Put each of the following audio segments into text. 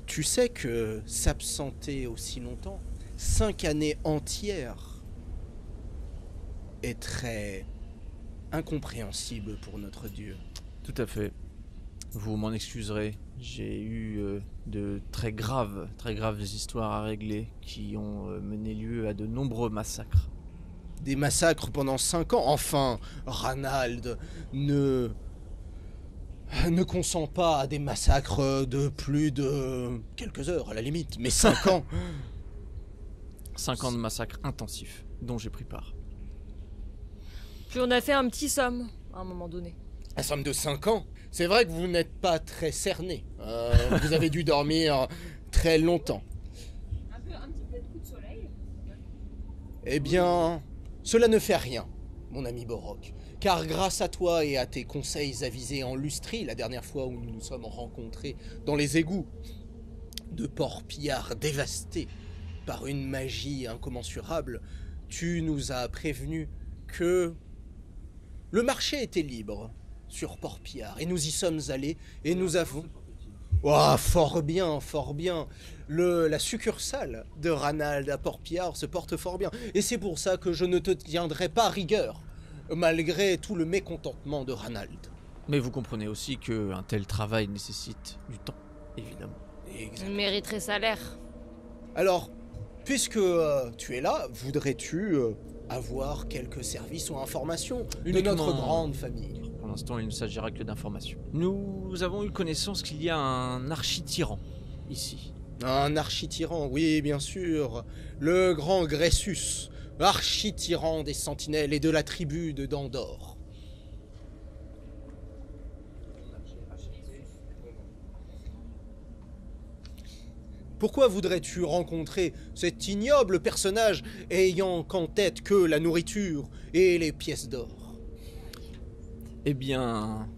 Tu sais que s'absenter aussi longtemps, 5 années entières, est très incompréhensible pour notre Dieu. Tout à fait. Vous m'en excuserez. J'ai eu de très graves histoires à régler qui ont mené lieu à de nombreux massacres. Des massacres pendant 5 ans. Enfin, Ranald ne consent pas à des massacres de plus de quelques heures à la limite, mais 5 ans. 5 ans de massacres intensifs dont j'ai pris part. Puis on a fait un petit somme à un moment donné. Un somme de 5 ans. C'est vrai que vous n'êtes pas très cerné. Vous avez dû dormir très longtemps. Un petit peu de coup de soleil. Eh bien, cela ne fait rien, mon ami Borok. Car grâce à toi et à tes conseils avisés en Lustrie, la dernière fois où nous nous sommes rencontrés dans les égouts de Port-Pillard dévastés par une magie incommensurable, tu nous as prévenu que le marché était libre sur Port-Pillard. Et nous y sommes allés et nous avons... Oh, fort bien, fort bien. La succursale de Ranald à Port-Pillard se porte fort bien. Et c'est pour ça que je ne te tiendrai pas rigueur, malgré tout le mécontentement de Ranald. Mais vous comprenez aussi qu'un tel travail nécessite du temps, évidemment. On mériterait salaire. Alors, puisque tu es là, voudrais-tu avoir quelques services ou informations de Uniquement- notre grande famille? Pour l'instant, il ne s'agira que d'informations. Nous avons eu connaissance qu'il y a un archi-tyran ici. Un archi-tyran, oui, bien sûr. Le grand Gressus, archi-tyran des sentinelles et de la tribu de Dandor. Pourquoi voudrais-tu rencontrer cet ignoble personnage ayant qu'en tête que la nourriture et les pièces d'or? Eh bien,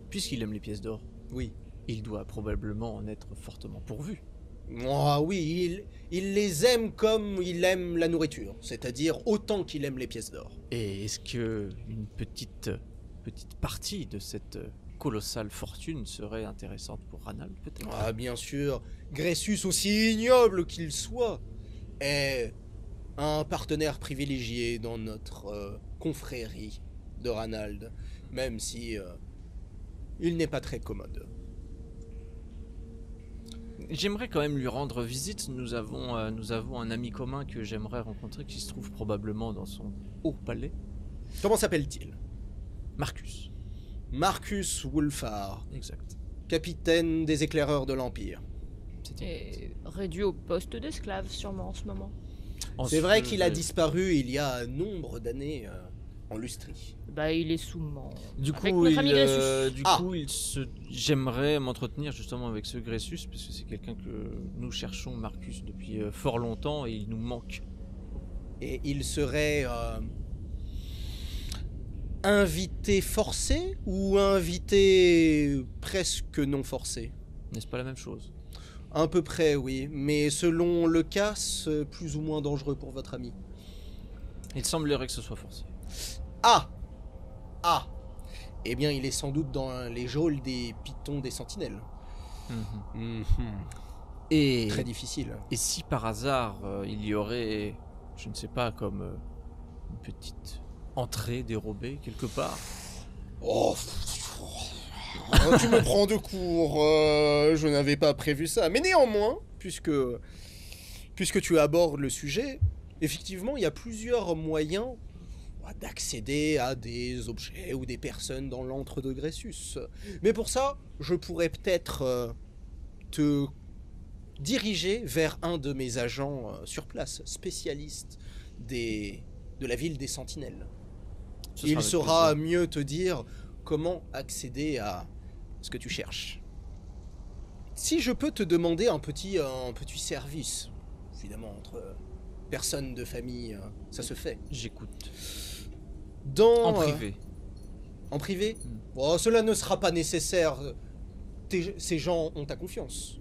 puisqu'il aime les pièces d'or, Oui. il doit probablement en être fortement pourvu. Ah oui, il les aime comme il aime la nourriture, c'est-à-dire autant qu'il aime les pièces d'or. Et est-ce que une petite partie de cette colossale fortune serait intéressante pour Ranald, peut-être? Ah bien sûr, Gressus, aussi ignoble qu'il soit, est un partenaire privilégié dans notre confrérie de Ranald, même si il n'est pas très commode. J'aimerais quand même lui rendre visite. Nous avons un ami commun que j'aimerais rencontrer qui se trouve probablement dans son haut palais. Comment s'appelle-t-il? Marcus. Marcus Wulfar, Exact. capitaine des éclaireurs de l'Empire. Et réduit au poste d'esclave sûrement en ce moment. C'est vrai qu'il a disparu il y a un nombre d'années en Lustrie. Bah il est sous-ment. Du Avec coup, notre ami Gressus. j'aimerais m'entretenir justement avec ce Gressus parce que c'est quelqu'un que nous cherchons, Marcus, depuis fort longtemps et il nous manque. Et il serait invité forcé ou invité presque non forcé? N'est-ce pas la même chose? À peu près, oui, mais selon le cas, c'est plus ou moins dangereux pour votre ami. Il semblerait que ce soit forcé. Ah! Ah! Eh bien, il est sans doute dans les geôles des pitons des sentinelles. Et, Très difficile. et si par hasard il y aurait, je ne sais pas, comme une petite entrée dérobée quelque part? Oh, tu me prends de court, je n'avais pas prévu ça. Mais néanmoins, puisque tu abordes le sujet, effectivement, il y a plusieurs moyens d'accéder à des objets ou des personnes dans l'antre de Gressus. Mais pour ça, je pourrais peut-être te diriger vers un de mes agents sur place, spécialiste de la ville des Sentinelles. Ce sera Il avec saura plaisir. mieux te dire comment accéder à ce que tu cherches. Si je peux te demander un petit service, évidemment, entre personnes de famille, ça se fait. J'écoute. Dans, En privé. En privé Mm. Oh, cela ne sera pas nécessaire. Ces gens ont ta confiance.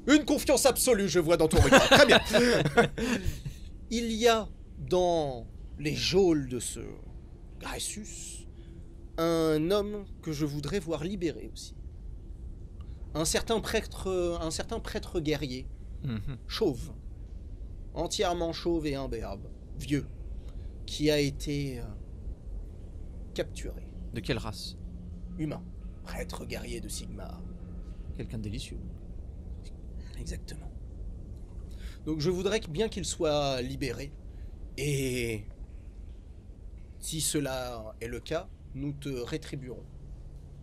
Une confiance absolue, je vois dans ton regard. Très bien. Il y a dans les geôles de ce Gressus un homme que je voudrais voir libéré aussi. un certain prêtre guerrier, chauve, entièrement chauve et imberbe, vieux, qui a été capturé. De quelle race? Humain, prêtre guerrier de Sigmar. Quelqu'un de délicieux. Exactement. Donc je voudrais bien qu'il soit libéré. Et si cela est le cas, nous te rétribuerons.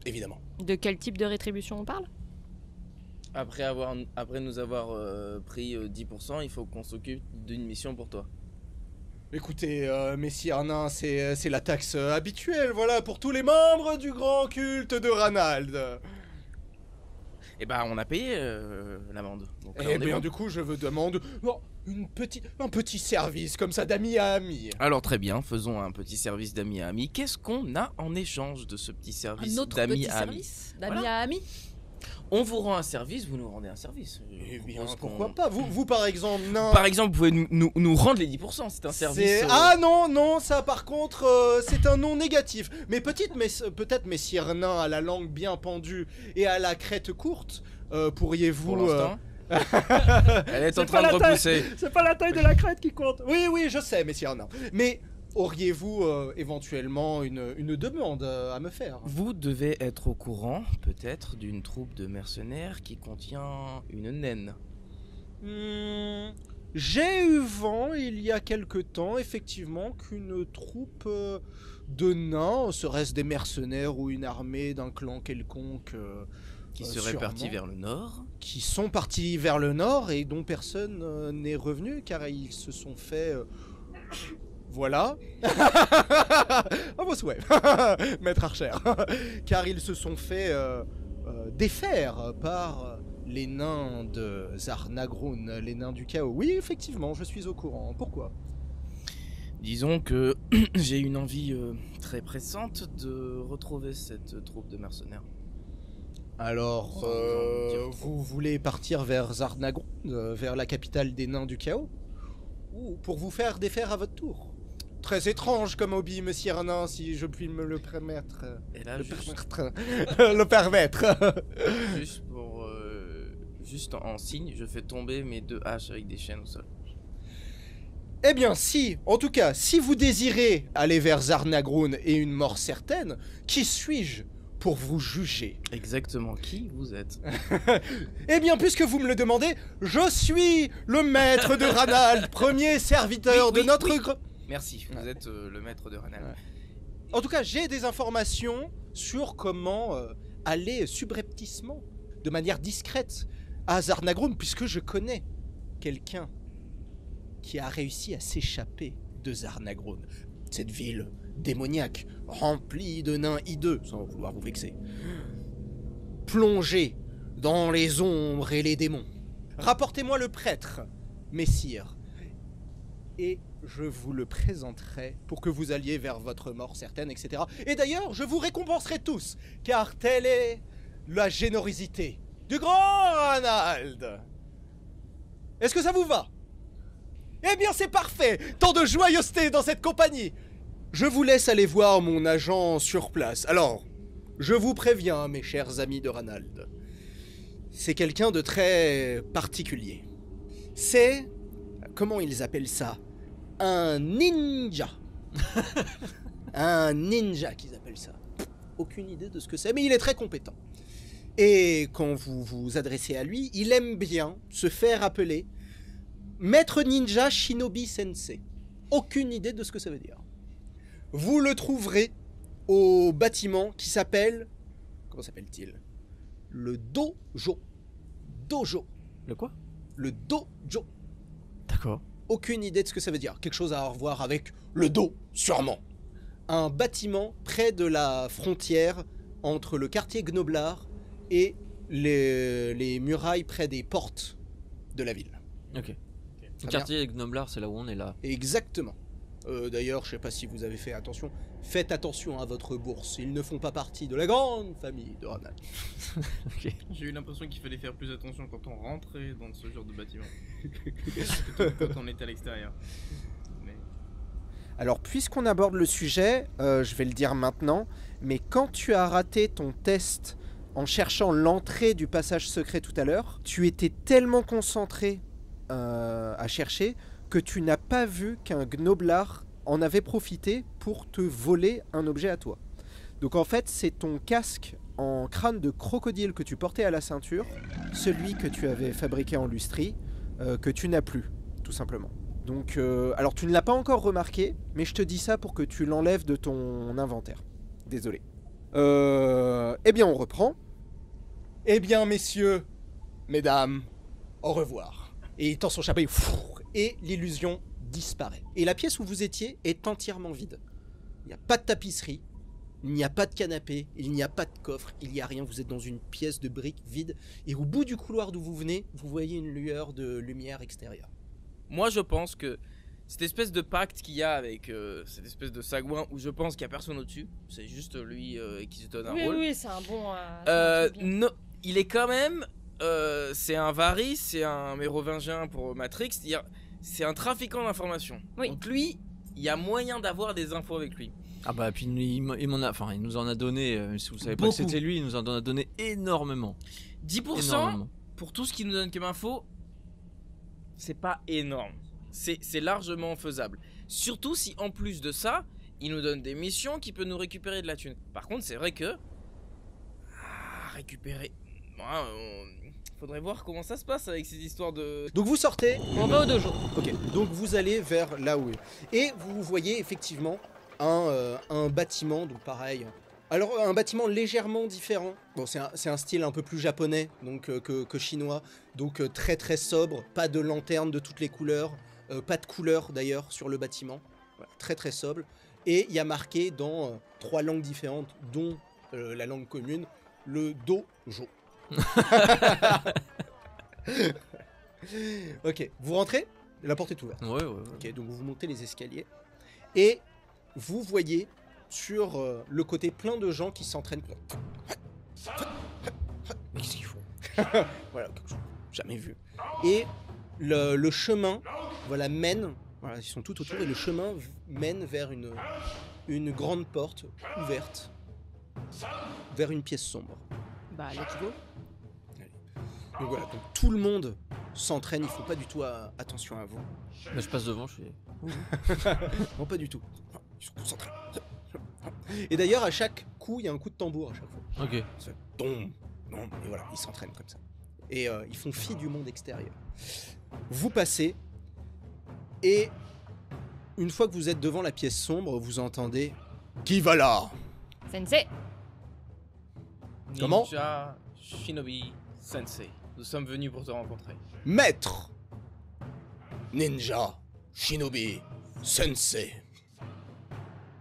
Évidemment. De quel type de rétribution on parle? Après nous avoir pris 10%, il faut qu'on s'occupe d'une mission pour toi. Écoutez, messire nain, c'est la taxe habituelle, voilà, pour tous les membres du grand culte de Ranald. Et bah on a payé l'amende. Donc, là, Eh on est bien, bon. du coup, je vous demande un petit service comme ça d'ami à ami. Alors très bien, faisons un petit service d'ami à ami. Qu'est-ce qu'on a en échange de ce petit service Un autre d'ami petit à ami? service d'ami Voilà. à ami? On vous rend un service, vous nous rendez un service. Eh Je bien, propose qu'on- pourquoi pas vous, par exemple, nain. Par exemple, vous pouvez nous rendre les 10%, c'est un service... Ah non, ça par contre, c'est un non négatif. Mais peut-être, messire nain à la langue bien pendue et à la crête courte, pourriez-vous... Pour l'instant. Elle est en C'est train pas de la taille. repousser. C'est pas la taille de la crête qui compte. Oui, je sais, messire nain. Mais auriez-vous éventuellement une demande à me faire? Vous devez être au courant, peut-être, d'une troupe de mercenaires qui contient une naine. J'ai eu vent il y a quelque temps, effectivement, qu'une troupe de nains, serait-ce des mercenaires ou une armée d'un clan quelconque, Qui serait sûrement, parti vers le nord. qui sont partis vers le nord et dont personne n'est revenu car ils se sont fait... Voilà. À vos souhaits, maître Archer. Car ils se sont fait défaire par les nains de Zarnagrun, les nains du chaos. Oui, effectivement, je suis au courant. Pourquoi? Disons que j'ai une envie très pressante de retrouver cette troupe de mercenaires. Alors, Sans en dire trop. vous voulez partir vers Zarnagrun, vers la capitale des nains du chaos? Ou pour vous faire défaire à votre tour? Très étrange comme hobby, monsieur nain, si je puis me le permettre. Et là, Le juste, permettre. Le permettre. juste en signe, je fais tomber mes 2 haches avec des chaînes au sol. Eh bien, en tout cas, si vous désirez aller vers Zarnagrun et une mort certaine, qui suis-je pour vous juger? Exactement, qui vous êtes? Eh bien, puisque vous me le demandez, je suis le maître de Ranald, premier serviteur Oui, de notre... oui. Merci, vous êtes le maître de Ranald. Ouais. En tout cas, j'ai des informations sur comment aller subrepticement, de manière discrète, à Zarnagrun, puisque je connais quelqu'un qui a réussi à s'échapper de Zarnagrun. Cette ville démoniaque, remplie de nains hideux, sans vouloir vous vexer. Plongée dans les ombres et les démons. Rapportez-moi le prêtre, messire, et je vous le présenterai pour que vous alliez vers votre mort certaine, etc. Et d'ailleurs, je vous récompenserai tous, car telle est la générosité du grand Ranald. Est-ce que ça vous va? Eh bien, c'est parfait. Tant de joyeuseté dans cette compagnie. Je vous laisse aller voir mon agent sur place. Alors, je vous préviens, mes chers amis de Ranald. C'est quelqu'un de très particulier. C'est... Comment ils appellent ça? Un ninja. Un ninja qu'ils appellent ça. Aucune idée de ce que c'est, mais il est très compétent. Et quand vous vous adressez à lui, il aime bien se faire appeler Maître Ninja Shinobi Sensei. Aucune idée de ce que ça veut dire. Vous le trouverez au bâtiment qui s'appelle... Comment s'appelle-t-il? Le dojo. Dojo. Le quoi? Le dojo. D'accord. Aucune idée de ce que ça veut dire. Quelque chose à revoir avec le dos, sûrement. Un bâtiment près de la frontière entre le quartier Gnoblard et les murailles près des portes de la ville. Ok. Très Le quartier Gnoblard, c'est là où on est là. Exactement. D'ailleurs, je sais pas si vous avez fait attention. Faites attention à votre bourse. Ils ne font pas partie de la grande famille de Ranald. Ok. J'ai eu l'impression qu'il fallait faire plus attention quand on rentrait dans ce genre de bâtiment. Plutôt que quand on était à l'extérieur. Mais... Alors, puisqu'on aborde le sujet, je vais le dire maintenant, mais quand tu as raté ton test en cherchant l'entrée du passage secret tout à l'heure, tu étais tellement concentré à chercher que tu n'as pas vu qu'un gnoblard en avait profité pour te voler un objet à toi. Donc en fait, c'est ton casque en crâne de crocodile que tu portais à la ceinture, celui que tu avais fabriqué en lustrie, que tu n'as plus, tout simplement. Donc, alors tu ne l'as pas encore remarqué, mais je te dis ça pour que tu l'enlèves de ton inventaire. Désolé. Eh bien, on reprend. Eh bien, messieurs, mesdames, au revoir. Et il tend son chapeau et l'illusion disparaît. Et la pièce où vous étiez est entièrement vide. Il n'y a pas de tapisserie, il n'y a pas de canapé, il n'y a pas de coffre, il n'y a rien. Vous êtes dans une pièce de briques vide. Et au bout du couloir d'où vous venez, vous voyez une lueur de lumière extérieure. Moi, je pense que cette espèce de pacte qu'il y a avec cette espèce de sagouin où je pense qu'il n'y a personne au-dessus, c'est juste lui qui se donne un rôle. Oui, c'est un bon. Non, il est quand même. C'est un Varys, c'est un mérovingien pour Matrix, c'est-à-dire c'est un trafiquant d'informations. Oui. Donc lui, il y a moyen d'avoir des infos avec lui. Ah bah puis il nous en a donné, si vous savez pas Beaucoup. que c'était lui, il nous en a donné énormément. 10% Énormément. pour tout ce qu'il nous donne comme info, c'est pas énorme. C'est largement faisable. Surtout si en plus de ça, il nous donne des missions qui peuvent nous récupérer de la thune. Par contre, c'est vrai que récupérer. Faudrait voir comment ça se passe avec ces histoires de. Donc vous sortez. On va au dojo. Ok, donc vous allez vers là où et vous voyez effectivement un bâtiment, donc pareil. Alors un bâtiment légèrement différent. Bon, c'est un style un peu plus japonais donc que chinois, donc très très sobre, pas de lanterne de toutes les couleurs, pas de couleur d'ailleurs sur le bâtiment, voilà, très très sobre. Et il y a marqué dans 3 langues différentes, dont la langue commune, le dojo. Ok, vous rentrez, la porte est ouverte. Ouais. Ok, donc vous montez les escaliers et vous voyez sur le côté plein de gens qui s'entraînent. Mais qu'est-ce qu'ils font? Voilà, quelque chose jamais vu. Et le chemin, voilà, mène. Voilà, ils sont tout autour et le chemin mène vers une grande porte ouverte vers une pièce sombre. Bah, let's go. Donc voilà, donc tout le monde s'entraîne, ils font pas du tout attention à vous. Bah, je passe devant, je fais. Non, pas du tout. Ils sont concentrés. Et d'ailleurs, à chaque coup, il y a un coup de tambour à chaque fois. Ok. Ça fait dom, dom, et voilà, ils s'entraînent comme ça. Et ils font fi du monde extérieur. Vous passez, et une fois que vous êtes devant la pièce sombre, vous entendez « Qui va là ?» Sensei. Comment Ninja Shinobi Sensei. Nous sommes venus pour te rencontrer. Maître Ninja Shinobi Sensei.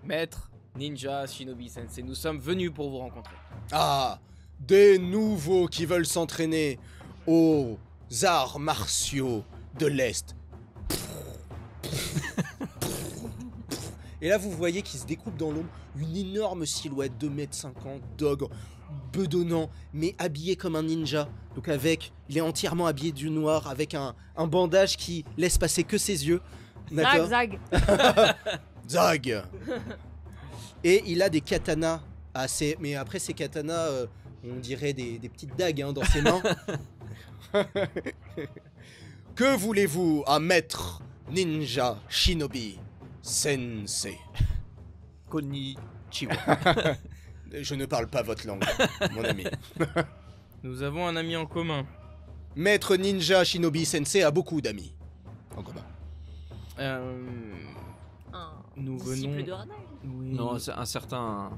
Maître Ninja Shinobi Sensei, nous sommes venus pour vous rencontrer. Ah, des nouveaux qui veulent s'entraîner aux arts martiaux de l'Est. Et là, vous voyez qu'il se découpe dans l'ombre une énorme silhouette, 2,50 m, dog, bedonnant, mais habillé comme un ninja. Donc il est entièrement habillé du noir, avec un bandage qui laisse passer que ses yeux. D'accord. Zag. Zag. Et il a des katanas assez... Mais après, ces katanas, on dirait des petites dagues hein, dans ses mains. Que voulez-vous à Maître Ninja Shinobi Sensei? Konnichiwa. Je ne parle pas votre langue, mon ami. Nous avons un ami en commun. Maître Ninja Shinobi Sensei a beaucoup d'amis en commun. Nous Disciple venons. de Radai. Oui. Non, c'est un certain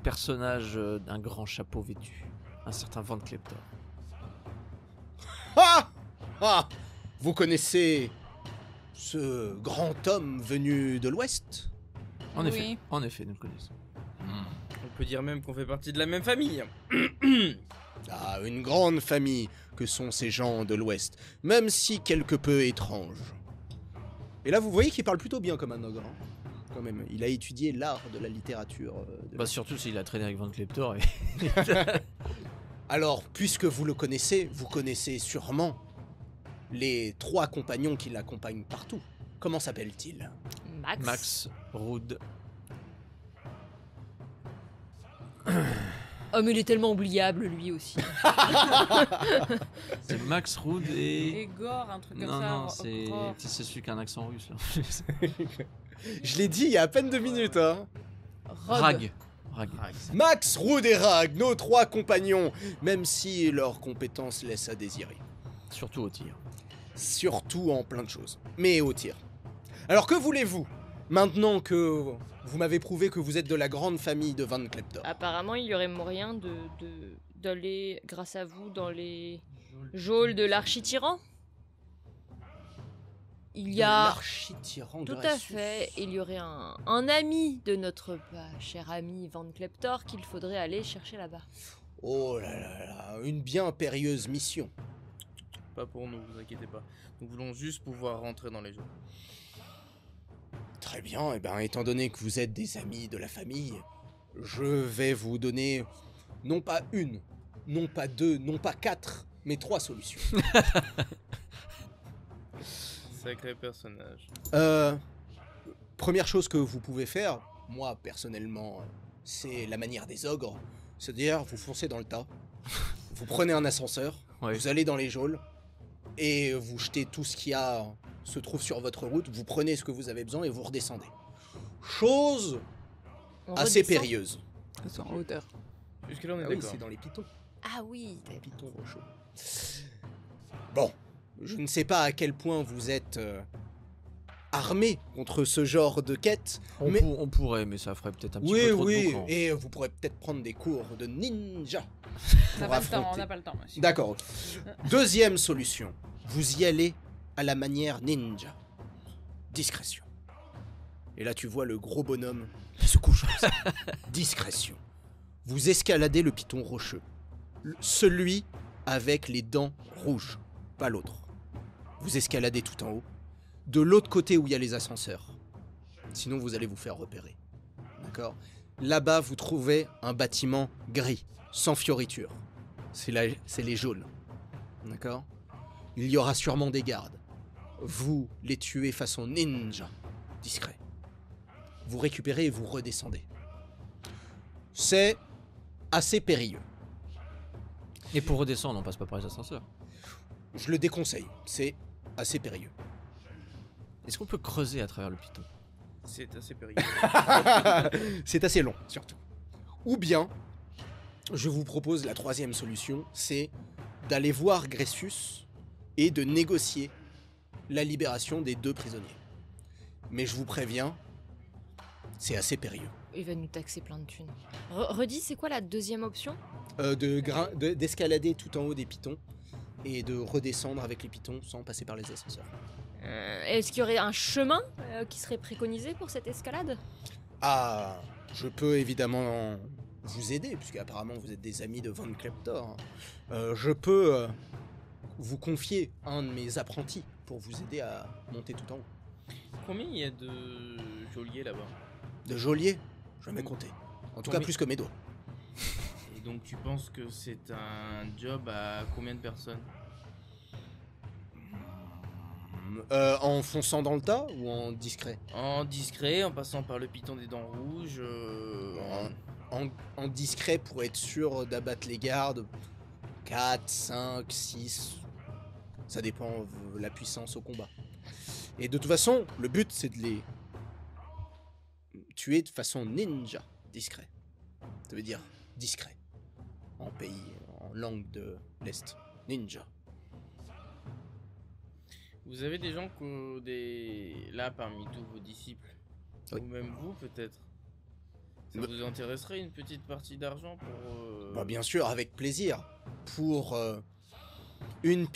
personnage d'un grand chapeau vêtu. Un certain Van Kleptor. Ah ah. Vous connaissez ce grand homme venu de l'Ouest? En Oui. effet, nous le connaissons. On peut dire même qu'on fait partie de la même famille. Ah, une grande famille que sont ces gens de l'Ouest, même si quelque peu étranges. Et là, vous voyez qu'il parle plutôt bien comme un ogre. Hein. Quand même, il a étudié l'art de la littérature. Bah surtout s'il a traîné avec Van Kleptor et... Alors, puisque vous le connaissez, vous connaissez sûrement les 3 compagnons qui l'accompagnent partout. Comment s'appellent-ils? Max, Rude. Ok. Oh, mais il est tellement oubliable, lui aussi. C'est Max Rude et. Et Gore, un truc comme Non, ça. non, c'est celui qui a un accent russe. Là. Je l'ai dit il y a à peine 2 minutes, hein. Rag. Max, Rude et Rag, nos 3 compagnons, même si leurs compétences laissent à désirer. Surtout au tir. Surtout en plein de choses, mais au tir. Alors que voulez-vous, maintenant que vous m'avez prouvé que vous êtes de la grande famille de Van Kleptor? Apparemment, il y aurait moyen d'aller, grâce à vous, dans les geôles de l'archi-tyran. Il y a... L'archi-tyran de Tout à Ressus. fait. Il y aurait un ami de notre cher ami Van Kleptor qu'il faudrait aller chercher là-bas. Oh là là là, une bien périlleuse mission. Pas pour nous, vous inquiétez pas. Nous voulons juste pouvoir rentrer dans les jeux. Très bien, et bien étant donné que vous êtes des amis de la famille, je vais vous donner non pas une, non pas 2, non pas 4, mais 3 solutions. Sacré personnage. Première chose que vous pouvez faire, moi personnellement, c'est la manière des ogres, c'est-à-dire vous foncez dans le tas, vous prenez un ascenseur, Ouais. vous allez dans les geôles, et vous jetez tout ce qui se trouve sur votre route, vous prenez ce que vous avez besoin et vous redescendez. Chose On assez redescend. périlleuse. C'est en hauteur. Jusque-là, on est Ah oui, d'accord. c'est dans les pitons. Ah oui. Les pitons rocheux. Bon, je ne sais pas à quel point vous êtes armé contre ce genre de quête, mais... On pourrait, mais ça ferait peut-être un petit Oui, peu trop de oui, boucan. et vous pourrez peut-être prendre des cours de ninja. On n'a pour pas le temps, affronter. on n'a pas le temps, monsieur. D'accord. Deuxième solution, vous y allez à la manière ninja. Discrétion. Et là, tu vois le gros bonhomme qui se couche comme ça. Discrétion. Vous escaladez le piton rocheux. Celui avec les dents rouges, pas l'autre. Vous escaladez tout en haut. De l'autre côté où il y a les ascenseurs. Sinon, vous allez vous faire repérer. D'accord ? Là-bas, vous trouvez un bâtiment gris, sans fioriture. C'est les geôles. D'accord ? Il y aura sûrement des gardes. Vous les tuez façon ninja, discret. Vous récupérez et vous redescendez. C'est assez périlleux. Et pour redescendre, on passe pas par les ascenseurs. Je le déconseille. C'est assez périlleux. Est-ce qu'on peut creuser à travers le piton? C'est assez périlleux. C'est assez long, surtout. Ou bien, je vous propose la troisième solution, c'est d'aller voir Gressus et de négocier la libération des 2 prisonniers. Mais je vous préviens, c'est assez périlleux. Il va nous taxer plein de thunes. Redis, c'est quoi la deuxième option? D'escalader tout en haut des pitons et de redescendre avec les pitons sans passer par les ascenseurs. Est-ce qu'il y aurait un chemin qui serait préconisé pour cette escalade? Ah, je peux évidemment vous aider, puisque apparemment vous êtes des amis de Van Kleptor. Je peux vous confier un de mes apprentis pour vous aider à monter tout en haut. Combien il y a de geôliers là-bas? De geôlier, jamais compté. En tout cas, Combien- plus que mes doigts. Et donc tu penses que c'est un job à combien de personnes? En fonçant dans le tas ou en discret? En discret, en passant par le piton des dents rouges. En discret pour être sûr d'abattre les gardes. 4, 5, 6. Ça dépend de la puissance au combat. Et de toute façon, le but c'est de les tuer de façon ninja, discret. Ça veut dire discret. En pays, en langue de l'Est. Ninja. Vous avez des gens là parmi tous vos disciples, Oui. ou même vous peut-être. Ça Bah- vous intéresserait une petite partie d'argent pour Bah, bien sûr, avec plaisir. Pour une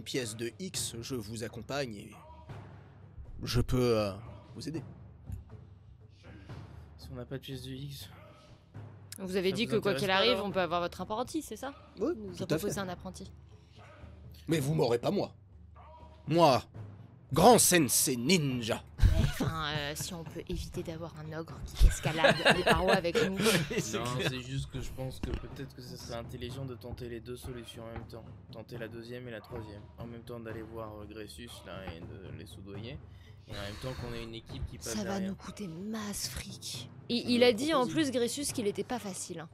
pièce de X, je vous accompagne et je peux vous aider. Si on n'a pas de pièce de X. Vous avez Ça dit vous que quoi intéresse qu'il pas, arrive, alors on peut avoir votre apprenti, c'est ça? Oui, Nous tout a à fait. proposé un apprenti. Mais vous m'aurez pas moi. Moi, grand sensei ninja. Enfin, si on peut éviter d'avoir un ogre qui escalade les parois avec nous. Non, c'est juste que je pense que peut-être que ce serait intelligent de tenter les 2 solutions en même temps. Tenter la deuxième et la troisième. En même temps d'aller voir Gressus là et de les soudoyer. Et en même temps qu'on ait une équipe qui passe Ça va derrière. nous coûter masse fric. Et il a dit en plus, Gressus, qu'il était pas facile. Hein.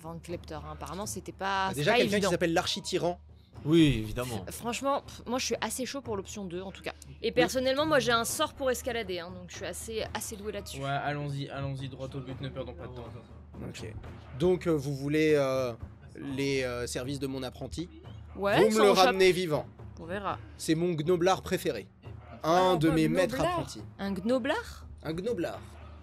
Van Kleptor, hein. Apparemment, c'était pas. c'est Déjà pas quelqu'un qui évident. s'appelle l'archi-tyran. Oui, évidemment. Franchement, moi je suis assez chaud pour l'option 2 en tout cas. Et personnellement, moi j'ai un sort pour escalader, hein, donc je suis assez doué là-dessus. Ouais, allons-y, droit au but, ne perdons pas de temps. Ok. Donc vous voulez les services de mon apprenti. Ouais, Vous me ça, le on chope. ramenez vivant. On verra. C'est mon gnoblard préféré. Un de pas mes gnoblard. maîtres apprentis. Un gnoblard. Un gnoblard.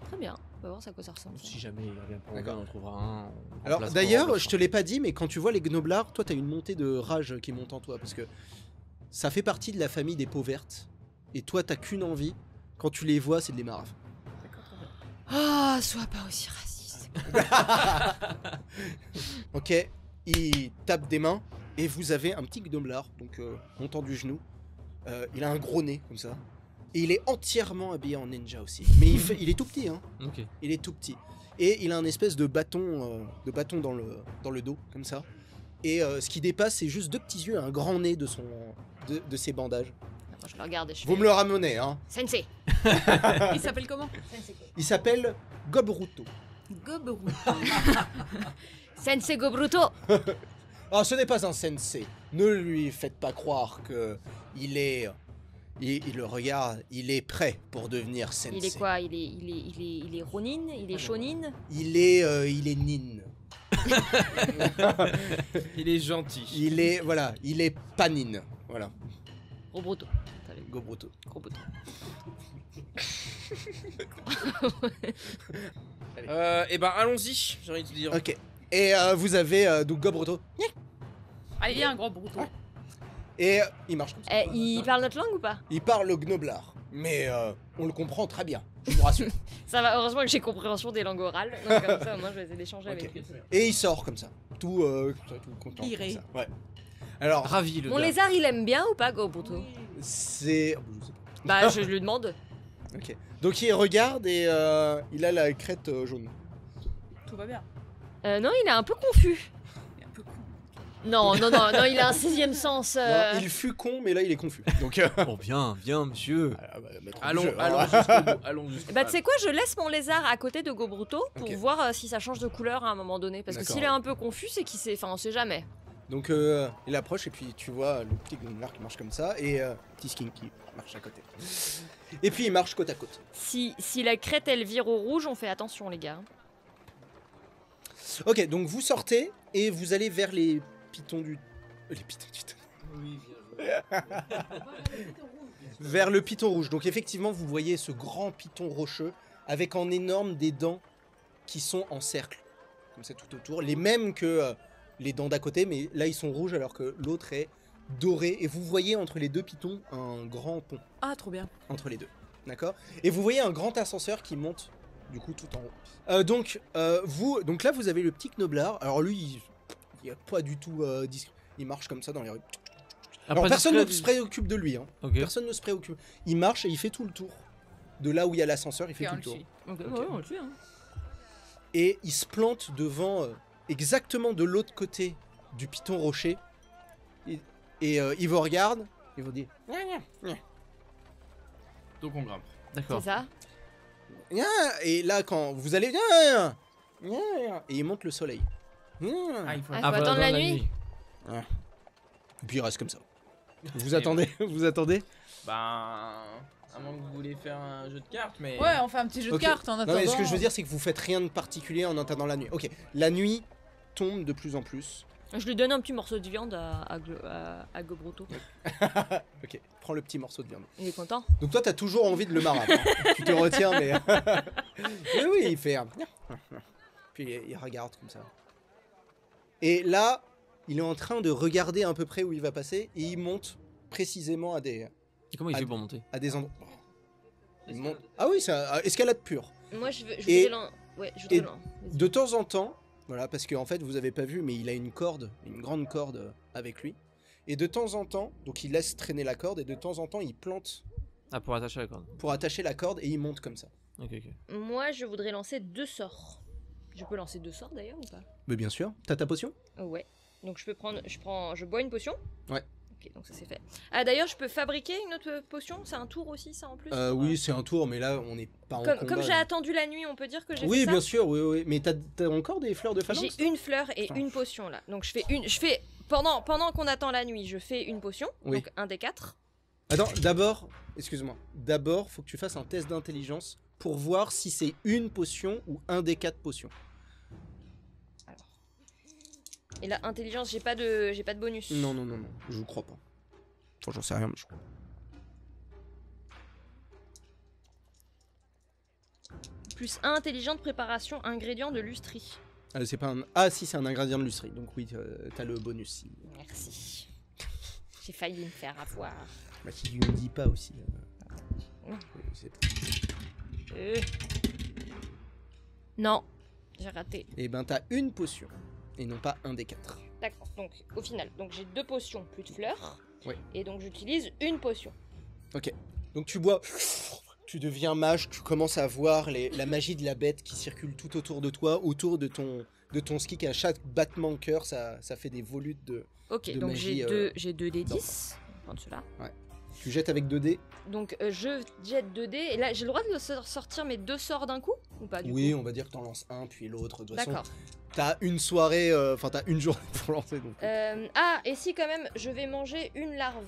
Très bien. On va voir à quoi ça ressemble. Si jamais il revient pour D'accord. on en trouvera un. on Alors remplacera d'ailleurs, le je te l'ai pas dit, mais quand tu vois les gnoblards, toi t'as une montée de rage qui monte en toi parce que ça fait partie de la famille des peaux vertes. Et toi t'as qu'une envie, quand tu les vois, c'est de les maraffer. Ah, sois pas aussi raciste. Ok, il tape des mains et vous avez un petit gnoblard, donc montant du genou. Il a un gros nez comme ça. Et il est entièrement habillé en ninja aussi. Mais il est tout petit, hein. Ok. Il est tout petit. Et il a un espèce de bâton dans le dos, comme ça. Et ce qui dépasse, c'est juste 2 petits yeux et un grand nez de ses bandages. Moi je le regarde et je Vous fais... me le ramenez, hein. Sensei. Il s'appelle comment? Il s'appelle Gobruto. Goberou. Sensei Gobruto. Ah, ce n'est pas un sensei. Ne lui faites pas croire que il le regarde, il est prêt pour devenir sensei. Il est quoi? Il est Ronin? Il est Shonin? Il est nin. Il est gentil. Il est pas nin. Voilà, Gros Bruto. Gobruto. Gros Bruto. Et ben allons-y, j'ai envie de te dire. Ok. Et vous avez donc Gobruto. Ah, il y a un gros brouton. Et il marche comme ça. Il parle notre langue ou pas? Il parle le gnoblard. Mais on le comprend très bien, je vous rassure. Ça va, heureusement que j'ai compréhension des langues orales. Donc comme ça, moi je vais essayer d'échanger Ok. avec lui. Et il sort comme ça. Tout content. Iré. Comme ça. Ouais. Alors, Ravi le Mon gars. lézard, il aime bien ou pas, Gros Bruto? c'est. Bah, je lui demande. Ok. Donc il regarde et il a la crête jaune. Tout va bien. Non, il est un peu confus. Il est un peu con. Non, il a un 6ème sens. Non, il fut con, mais là il est confus. Donc. Bon, bien, monsieur. maître du Allons, jeu, allons hein. jusqu'au bout. Allons jusqu'au Bah, tu sais quoi, je laisse mon lézard à côté de Gobruto pour Ok. voir si ça change de couleur à un moment donné. Parce que D'accord. s'il est un peu confus, c'est qu'il sait. Enfin, on sait jamais. Donc il approche et puis tu vois le petit gnoblard qui marche comme ça et petit skin qui marche à côté. Et puis il marche côte à côte. Si la crête elle vire au rouge, on fait attention, les gars. Ok, donc vous sortez et vous allez vers les pitons du. Les pitons du. Vers le piton rouge. Donc effectivement, vous voyez ce grand piton rocheux avec en énorme des dents qui sont en cercle, comme ça tout autour. Les mêmes que les dents d'à côté, mais là ils sont rouges alors que l'autre est doré. Et vous voyez entre les deux pitons un grand pont Ah, trop bien. entre les deux. D'accord. Et vous voyez un grand ascenseur qui monte du coup tout en haut. Donc là vous avez le petit gnoblard. Alors lui, il est pas du tout discret. Il marche comme ça dans les rues. Alors personne ne se préoccupe de lui. Hein. Ok. Personne ne se préoccupe. Il marche et il fait tout le tour. De là où il y a l'ascenseur, il fait Et tout on le le tour. suit. Ouais, on le suit, hein. Et il se plante devant, exactement de l'autre côté du piton rocher. Et il vous regarde, il vous dit Donc on grimpe. D'accord. C'est ça. Nya et là quand vous allez et il monte le soleil. Ah, il faut Ah, faut Ah, attendre voilà, la dans nuit. Et puis il reste comme ça. Vous attendez, vous attendez. Ben. À moins que vous voulez faire un jeu de cartes, mais. Ouais, on fait un petit jeu Ok. de cartes en Non attendant. mais ce que je veux dire c'est que vous faites rien de particulier en attendant la nuit. Ok, la nuit tombe de plus en plus. Je lui donne un petit morceau de viande à Gobruto. Ok, prends le petit morceau de viande. Il est content. Donc toi t'as toujours envie de le marâtre. Hein. Tu te retiens mais. Mais oui, il fait. Puis il regarde comme ça. Et là, il est en train de regarder à peu près où il va passer et il monte précisément à des Et comment il fait pour monter? endroits. Il monte. Ah oui, c'est escalade pure. Moi, je Et- voudrais l'en... Ouais, je voudrais et- l'en... Vas-y. De temps en temps, voilà, parce qu'en fait vous avez pas vu, mais il a une corde, une grande corde avec lui. Et de temps en temps, donc il laisse traîner la corde et de temps en temps il plante Ah, pour attacher la corde. pour attacher la corde et il monte comme ça. Ok, ok. Moi, je voudrais lancer 2 sorts. Je peux lancer 2 sorts d'ailleurs ou pas? Mais bien sûr. T'as ta potion? Ouais. Donc je peux prendre... Je bois une potion. Ouais. Ok, donc ça c'est fait. Ah d'ailleurs, je peux fabriquer une autre potion? C'est un tour aussi, ça en plus? Oui, c'est un tour, mais là, on n'est pas en combat. Comme j'ai attendu la nuit, on peut dire que j'ai Oui, fait ça? bien sûr, oui, oui. Mais t'as encore des fleurs de phalanx? J'ai une fleur et Putain. une potion là. Donc je fais pendant qu'on attend la nuit, je fais une potion. Oui. Donc un des 4. Attends, d'abord, excuse-moi. D'abord, faut que tu fasses un test d'intelligence pour voir si c'est une potion ou un des 4 potions. Et là, intelligence, j'ai pas de bonus. Non, non, non, non, je crois pas. Enfin, j'en sais rien, mais je crois. Plus 1 intelligente préparation ingrédient de lustrie. C'est pas un... Ah si, c'est un ingrédient de lustrie, donc oui, t'as le bonus. Si, Merci. J'ai failli me faire avoir. bah, si tu me dis pas aussi. Non, j'ai raté. Et ben t'as une potion, et non pas un des 4. D'accord, donc au final, donc j'ai 2 potions plus de fleurs. Ouais. Et donc j'utilise une potion. Ok, donc tu bois, tu deviens mage, tu commences à voir la magie de la bête qui circule tout autour de toi, autour de ton ski, à chaque battement de cœur, ça fait des volutes de... Ok, de donc magie, j'ai 2 des 10. On va prendre cela. Tu jettes avec 2 dés. Donc je jette 2 dés, et là j'ai le droit de sortir mes 2 sorts d'un coup? Ou pas du Oui, coup? on va dire que t'en lances un, puis l'autre. De toute façon, D'accord. t'as une soirée, enfin t'as une journée pour lancer. Donc... Ah, et si quand même, je vais manger une larve.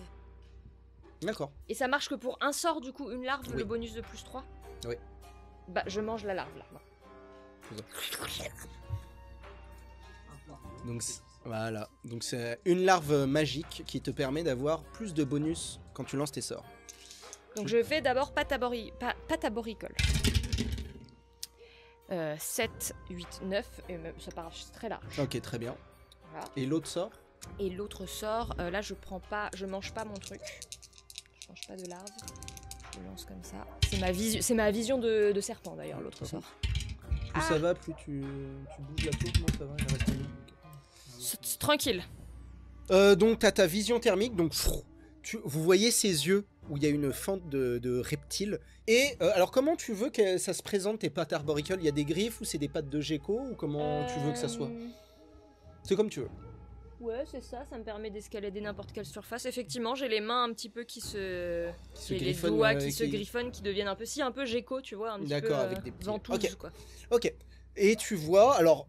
D'accord. Et ça marche que pour un sort du coup, une larve, Oui. le bonus de plus 3? Oui. Bah je mange la larve là. Donc voilà, donc c'est une larve magique qui te permet d'avoir plus de bonus quand tu lances tes sorts. Donc je fais d'abord pataboricole. 7, 8, 9, et même, ça part très large. Ok, très bien. Voilà. Et l'autre sort? Et l'autre sort, là je mange pas mon truc. Je mange pas de larve. Je le lance comme ça. C'est ma vision de serpent d'ailleurs, l'autre sort. Plus ça va, plus tu bouges la tour, non ça va, il reste un minute. C'est tranquille. Donc t'as ta vision thermique, donc vous voyez ses yeux où il y a une fente de reptile. Et alors comment tu veux que ça se présente tes pattes arboricoles? Il y a des griffes ou c'est des pattes de gecko ou comment tu veux que ça soit? C'est comme tu veux. Ouais, c'est ça, ça me permet d'escalader n'importe quelle surface. Effectivement, j'ai les mains un petit peu qui se j'ai les griffonnent, doigts qui se griffonnent, qui deviennent un peu gecko, tu vois, un petit peu D'accord, avec des petits... ventouses, Ok. quoi. Ok. Et tu vois, alors,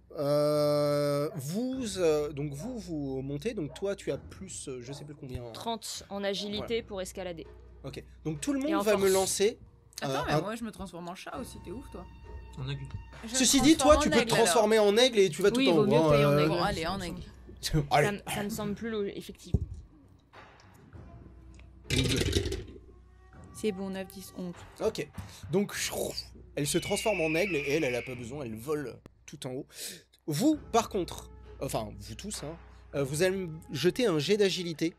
donc vous montez, donc toi tu as plus, je sais plus combien. 30 en agilité pour escalader. Ok. Donc tout le Et en monde va me force. lancer. Attends, mais un- moi je me transforme en chat aussi, t'es ouf toi. On a vu. Je me Ceci dit, toi transforme tu en peux te aigle, alors. transformer en aigle et tu vas Oui, tout en vaut haut. mieux payer en aigle. Bon, allez, en aigle. Allez. Ça me semble plus effectif. C'est bon, 9, 10, 11. Ok. Donc elle se transforme en aigle et elle a pas besoin, elle vole tout en haut. Vous, par contre, enfin vous tous, hein, vous allez me jeter un jet d'agilité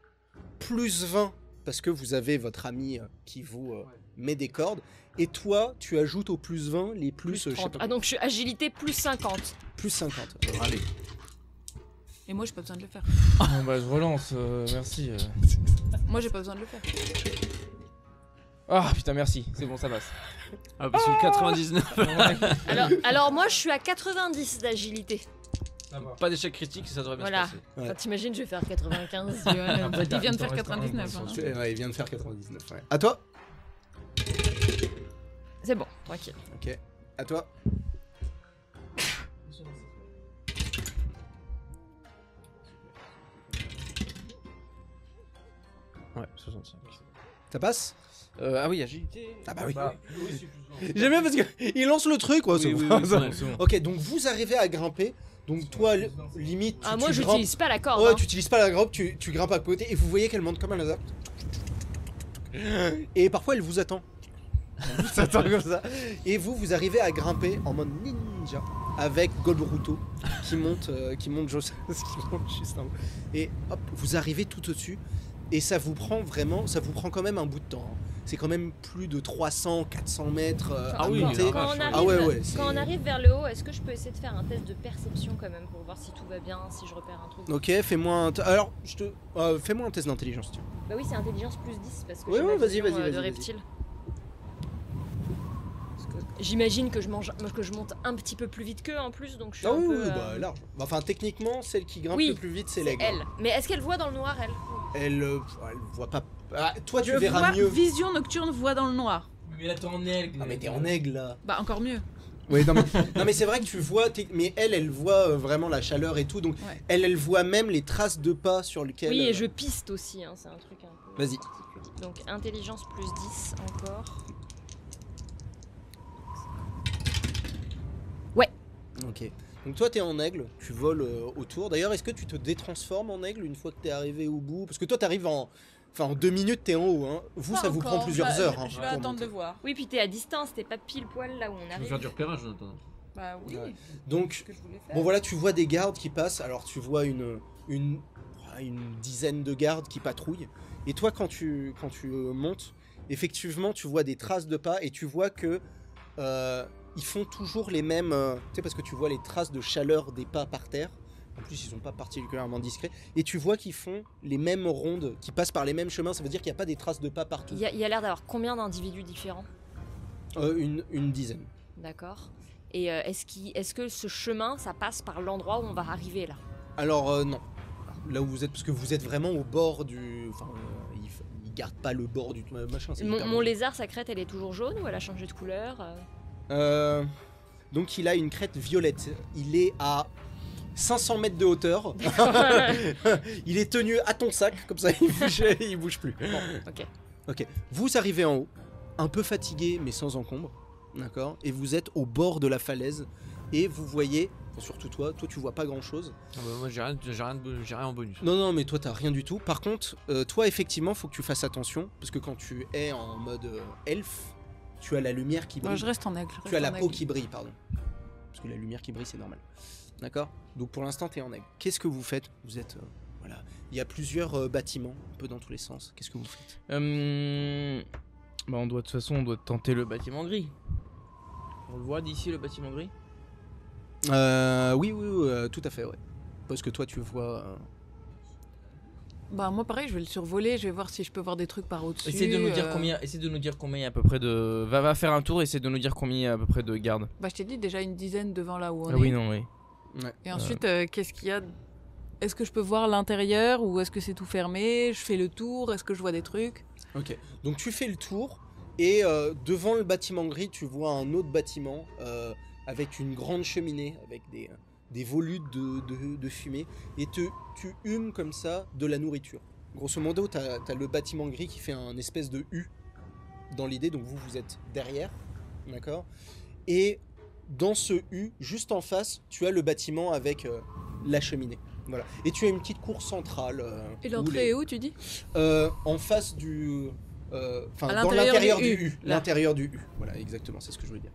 plus 20 parce que vous avez votre ami qui vous met des cordes. Et toi, tu ajoutes au plus 20 les plus, je sais 30. pas, Ah, donc je suis agilité plus 50. plus 50. Allez. Et moi j'ai pas besoin de le faire. Bon bah je relance, merci. Moi j'ai pas besoin de le faire. Ah putain merci, c'est bon ça passe. Ah, parce que 99, Alors moi je suis à 90 d'agilité. pas d'échec critique, ça devrait bien Voilà. se passer. Ouais. Enfin, t'imagines, je vais faire 95. Il vient de faire 99. hein. Ouais, il vient de faire 99. Ouais. À toi. C'est bon, tranquille. Ok. À toi. Ouais, 65. Ça passe? Ah oui, agilité. Ah bah oui. Bah, J'aime bien parce qu'il lance le truc, quoi. oui, c'est oui, bon. oui, c'est bon, c'est bon. Ok, donc vous arrivez à grimper. Donc toi, limite, Ah, tu moi grimpes. j'utilise pas la corde. Ouais, hein. tu utilises pas la grimpe, tu grimpes à côté et vous voyez qu'elle monte comme un hasard. Et parfois elle vous attend. Elle vous attend comme ça. Et vous arrivez à grimper en mode ninja avec Golboruto qui monte qui monte juste en haut. Et hop, vous arrivez tout au-dessus et ça vous prend quand même un bout de temps. hein. C'est quand même plus de 300, 400 mètres à Ah oui, monter. Quand on arrive, Ah ouais, c'est- quand on arrive vers le haut, est-ce que je peux essayer de faire un test de perception quand même pour voir si tout va bien, si je repère un truc? Ok, fais-moi un... Alors, fais-moi un test d'intelligence, tu vois. Bah oui, c'est intelligence plus 10 parce que Ouais, j'ai ouais, ma vas-y, vision, vas-y, de vas-y. reptile. Parce que J'imagine que je monte un petit peu plus vite qu'eux en plus, donc je suis Ah un oui, peu... oui, bah large. Enfin, techniquement, celle qui grimpe Oui, le plus vite, c'est c'est l'aigle. elle. Mais est-ce qu'elle voit dans le noir, elle? Elle voit pas. Ah, toi, tu Je verras vois mieux. vision nocturne, voit dans le noir. Mais là, t'es en aigle. Ah, mais t'es en aigle là. Bah encore mieux. Oui, non, mais, non, mais c'est vrai que tu vois. Mais elle voit vraiment la chaleur et tout. Donc, Ouais. elle voit même les traces de pas sur lesquelles. Oui, et je piste aussi, hein, c'est un truc un peu Vas-y. particulier. Donc intelligence plus 10 encore. Ok. Donc, toi, t'es en aigle. Tu voles autour. D'ailleurs, est-ce que tu te détransformes en aigle une fois que t'es arrivé au bout? Parce que toi, t'arrives en. Enfin, en 2 minutes, t'es en haut. Hein. Vous, Pas ça vous encore. prend plusieurs Bah, heures. Hein, Je pour vais attendre monter. de voir. Oui, puis t'es à distance, t'es pas pile poil là où on Je vais arrive. faire du repérage en attendant. Bah oui. Ouais. c'est Donc, ce que je voulais faire. bon, voilà, tu vois des gardes qui passent. Alors, tu vois une dizaine de gardes qui patrouillent. Et toi, quand tu montes, effectivement, tu vois des traces de pas et tu vois que ils font toujours les mêmes. Tu sais, parce que tu vois les traces de chaleur des pas par terre. En plus, ils sont pas particulièrement discrets. Et tu vois qu'ils font les mêmes rondes, qui passent par les mêmes chemins. Ça veut dire qu'il n'y a pas des traces de pas partout. Il y a l'air d'avoir combien d'individus différents? Une dizaine. D'accord. Et est-ce que ce chemin, ça passe par l'endroit où on va arriver là? Alors, non. Là où vous êtes, parce que vous êtes vraiment au bord du. Enfin, ils gardent pas le bord du machin. c'est hyper Mon bon. lézard, sa crête, elle est toujours jaune ou elle a changé de couleur? Donc il a une crête violette. Il est à 500 mètres de hauteur. Il est tenu à ton sac, comme ça il bouge plus. Bon, ok. Ok. Vous arrivez en haut, un peu fatigué mais sans encombre, d'accord. Et vous êtes au bord de la falaise et vous voyez, enfin, surtout toi tu vois pas grand chose. Ah bah, moi j'ai rien en bonus. Non, mais toi t'as rien du tout. Par contre, toi effectivement, faut que tu fasses attention parce que quand tu es en mode elfe, tu as la lumière qui brille. Moi je reste en aigle. Tu as la peau qui brille, pardon. Parce que la lumière qui brille, c'est normal. D'accord. Donc pour l'instant, t'es en aigle. Qu'est-ce que vous faites? Vous êtes voilà. Il y a plusieurs bâtiments, un peu dans tous les sens. Qu'est-ce que vous faites? Bah on doit de toute façon on doit tenter le bâtiment gris. On le voit d'ici le bâtiment gris? Oui, tout à fait, ouais. Parce que toi, tu vois. Bah moi pareil, je vais le survoler, je vais voir si je peux voir des trucs par au-dessus. Essaye de nous dire combien. Essaye de nous dire combien il y a à peu près de. Va faire un tour. Essaye de nous dire combien il y a à peu près de gardes. Bah je t'ai dit déjà une dizaine devant là où on Ah est. oui non oui. Ouais. Et ensuite, qu'est-ce qu'il y a? Est-ce que je peux voir l'intérieur ou est-ce que c'est tout fermé? Je fais le tour, est-ce que je vois des trucs? Ok. Donc tu fais le tour et devant le bâtiment gris, tu vois un autre bâtiment avec une grande cheminée avec des volutes de fumée et tu humes comme ça de la nourriture. Grosso modo, t'as le bâtiment gris qui fait un espèce de U dans l'idée, donc vous êtes derrière, d'accord? Et dans ce U, juste en face, tu as le bâtiment avec la cheminée. Voilà. Et tu as une petite cour centrale. Et où l'entrée est où tu dis? en face du. Enfin, À dans l'intérieur l'intérieur du du U, U. là. L'intérieur du U. Voilà, exactement, c'est ce que je voulais dire.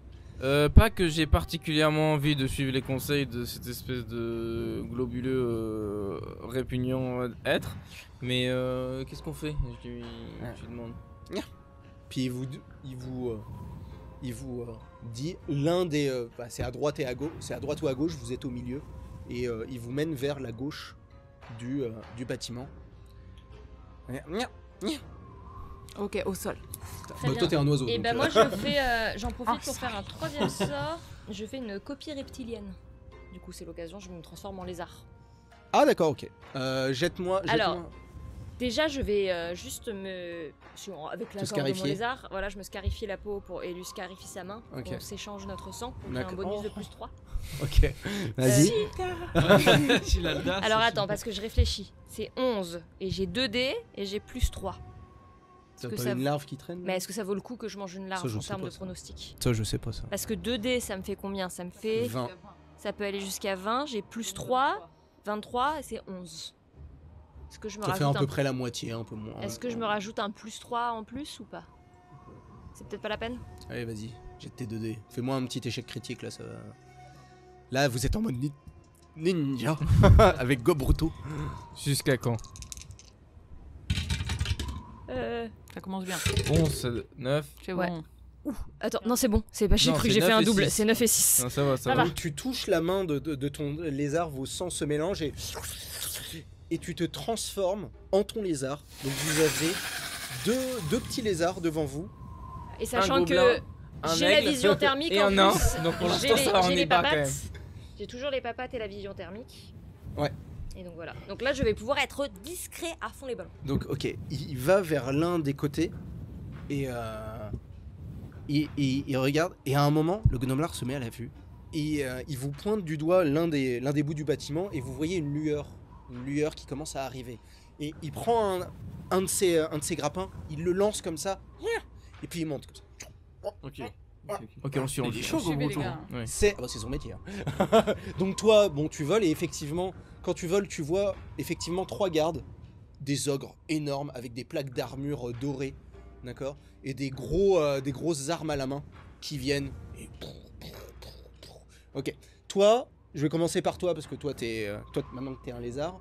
Pas que j'ai particulièrement envie de suivre les conseils de cette espèce de globuleux répugnant être, mais qu'est-ce qu'on fait? Je lui demande. Puis il vous dit l'un des. C'est à droite et à gauche. C'est à droite ou à gauche, vous êtes au milieu. Et il vous mène vers la gauche du bâtiment. Ok, au sol. Très bien. Toi, t'es un oiseau. Et donc, bah moi je fais, j'en profite Ah, pour faire un troisième sort. Je fais une copie reptilienne. Du coup c'est l'occasion, je me transforme en lézard. Ah, d'accord, ok. Jette-moi. Alors, déjà je vais juste avec l'accord de mon scarifier. lézard, voilà, je me scarifie la peau et lui scarifie sa main. Ok. On s'échange notre sang. Donc j'ai un D'accord. bonus de plus 3. Ok. Vas-y. Alors attends, parce que je réfléchis. C'est 11 et j'ai 2 dés et j'ai plus 3. T'as que pas ça- une larve qui traîne? Mais est-ce que ça vaut le coup que je mange une larve Ça, je en sais termes pas, de ça. pronostic? Ça, je sais pas ça. Parce que 2 dés ça me fait combien? Ça me fait. 20. Ça peut aller jusqu'à 20, j'ai plus 3, 23 et c'est 11. Est-ce que je me Ça fait rajoute à peu près la moitié, un peu moins. Est-ce que je me rajoute un plus 3 en plus ou pas? C'est peut-être pas la peine? Allez, vas-y, jette tes 2 dés. Fais-moi un petit échec critique, là, ça va. Là, vous êtes en mode ninja, avec Gobruto. Jusqu'à quand? Ça commence bien. 11, 9. C'est Ouais. bon. Attends, non c'est bon, c'est pas, j'ai Non, cru que c'est j'ai fait 9 un et double, 6. c'est 9 et 6. Non, ça va, ça Ça va. va. Donc tu touches la main de ton lézard, vos sangs se mélangent et tu te transformes en ton lézard. Donc vous avez deux petits lézards devant vous. Et sachant gobelin. un J'ai la aigle vision thermique et en un nain. plus. Donc pour J'ai l'instant, les- ça va en j'ai les débat quand même. papates. J'ai toujours les papates et la vision thermique. Ouais. Et donc voilà. Donc là, je vais pouvoir être discret à fond les ballons. Donc, ok, il va vers l'un des côtés et il regarde. Et à un moment, le gnomelard se met à la vue. Et il vous pointe du doigt l'un des bouts du bâtiment et vous voyez une lueur qui commence à arriver. Et il prend un de ses grappins, il le lance comme ça, et puis il monte comme ça. Ok. Ok, on suit, on Il est suit. chaud, Suivez gros les tour. gars. Ouais. C'est son métier. Hein. Donc toi, bon, tu voles et effectivement, quand tu voles, tu vois effectivement 3 gardes, des ogres énormes avec des plaques d'armure dorées, d'accord, et des grosses armes à la main qui viennent. Et... Ok. Toi, je vais commencer par toi parce que toi, maintenant que t'es un lézard,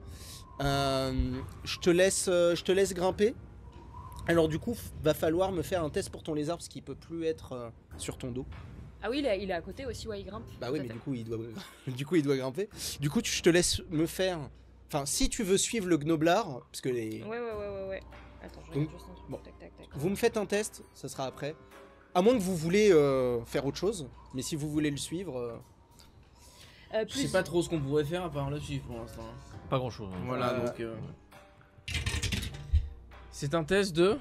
je te laisse grimper. Alors du coup, va falloir me faire un test pour ton lézard parce qu'il peut plus être sur ton dos. Ah oui, il est à côté aussi, ouais, il grimpe. Bah oui, Tout à mais fait. du coup, il doit grimper. Du coup, je te laisse me faire. Enfin, si tu veux suivre le gnoblard, parce que les. Ouais. Attends, je Donc, regarde juste un truc. bon. Tac. Vous me faites un test, ça sera après. À moins que vous voulez faire autre chose, mais si vous voulez le suivre. Je Plus. sais pas trop ce qu'on pourrait faire à part le suivre pour l'instant. Pas grand chose. Voilà, Euh, donc. C'est un test de.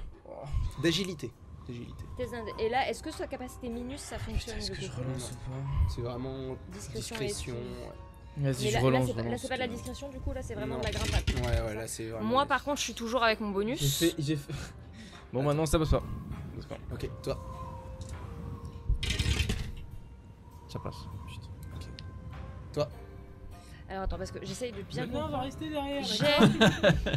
D'agilité. Et là, est-ce que sa capacité minus, ça fonctionne Est-ce du que je coup relance ou pas C'est vraiment Discrétion. discrétion. et- Vas-y, Mais je là, relance. là, c'est pas de la discrétion du coup, là, c'est vraiment Non. de la grimpade. Ouais, là, c'est vraiment. Moi, par contre, je suis toujours avec mon bonus. J'ai fait. Bon, maintenant ça passe pas. Ok, toi. Ça passe. Alors attends, parce que j'essaye de bien Maintenant, on va comprendre. rester derrière.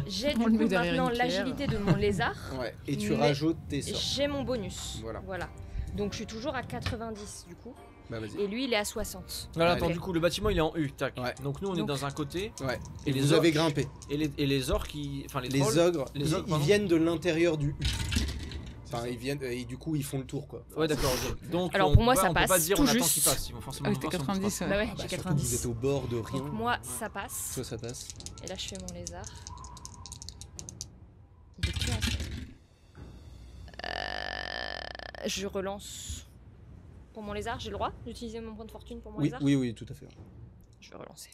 J'ai On du le met coup derrière maintenant une pierre. l'agilité de mon lézard. Ouais, et tu Mais- rajoutes tes sorts. J'ai mon bonus. Voilà. Donc je suis toujours à 90 du coup. Bah vas-y. Et lui, il est à 60. Alors attends, Allez. du coup, le bâtiment il est en U, tac. Ouais. Donc nous on est Donc- dans un côté. Ouais. Et Et les vous orques avez grimpé. Et les orques qui. Enfin les Les trolls. ogres, les ogres, ils pardon. viennent de l'intérieur du U. Enfin, ils viennent et du coup ils font le tour quoi. Ouais, d'accord, ok. Donc Alors, on pour moi, peut pas- ça on peut pas passe dire tout on attend juste. qu'ils passent. Ils vont forcément Ah, nous c'était voir si on 90, passe. ouais. Bah ouais, Bah, j'ai surtout que vous 90. êtes au bord de rien. Donc moi, ça passe. Toi ça passe. Et là, je fais mon lézard. Il est plus en fait. Je relance. Pour mon lézard, j'ai le droit d'utiliser mon point de fortune pour mon Oui, lézard oui, tout à fait. Je vais relancer.